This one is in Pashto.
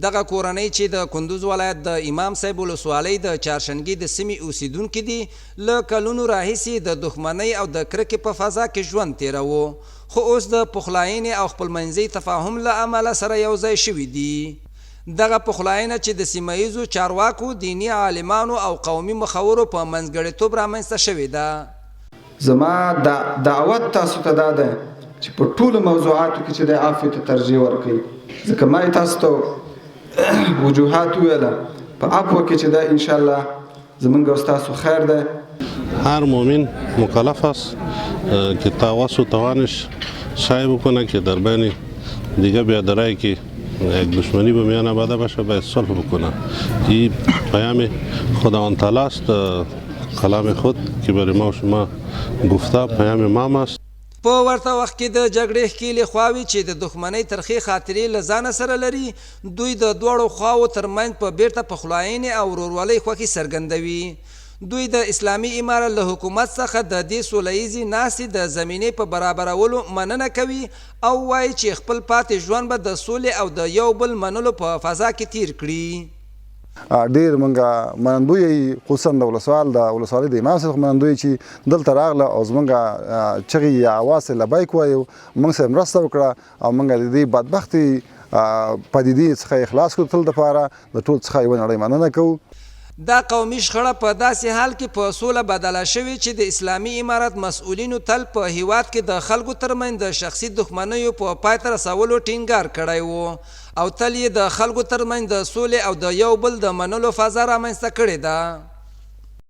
دغه کورنۍ چې د کندوز ولایت د امام صاحب ولسوالۍ د چارشنګي د سیمې اوسیدونکي دي له کلونو راهیسې د دښمنۍ او د کرکې په فضا کې ژوند تیروه، خو اوس د پخلاینې او خپلمنځي تفاهم له امله سره یو ځای شوي دي. دغه پخلاینه چې د سیمه ییزو چارواکو، دیني عالمانو او قومي مخورو په منځګړیتوب رامنځته شوې ده. زما دعوت تاسو ته دا ده چې په ټولو موضوعاتو کې چې د عفو ته ترجیح ورکړئ، ځکه ما تاسو ته وجوهات ویله په عفو کې چې دا انشاءالله زمونږ او ستاسو خیر ده. هر مؤمن مکلف است که تواس و توانش سعی بکنه که در بین دیگه بیادرایی که یک دشمنی به میان آمده باشه باید صلح بکنه. این پیام خداوند تعالی است، کلام خود که برای ما و شما گفته پیام امام است. په ورته وخت کې د جګړې ښکېلې خواوې چې د دښمنۍ ترخې خاطرې له ځانه سره لري، دوی د دواړو خواو ترمنځ په بیرته پخلاینې او ورورولۍ خوښي څرګندوي. دوی د اسلامي امارت له حکومت څخه د دې سوله ییزې ناستې د زمینې په برابرولو مننه کوي او وایي چې خپل پاتې ژوند به د سولې او د یو بل منلو په فضا کې تیر کړي. ډیر مونږه منندوی خصوصا د ولسوالۍ د امام صاحب منندوی چې دلته راغله او زمونږه چغې یا اواز لبیک وایو، موږ سره مرسته وکړه او موږ د دې بدبختي پدیدې څخه اخلاص کړو. تل دپاره د ټول څخه یوه نړۍ مننه کوو. دا قومي شخړه په داسې حال کې په سوله بدله شوې چې د اسلامي امارت مسؤلینو تل په هیواد کې د خلکو ترمنځ د شخصي دښمنیو په پای ته رسولو ټینګار کړی و او تل یې د خلکو ترمنځ د سولې او د یو بل د منلو فضا رامنځته کړې ده.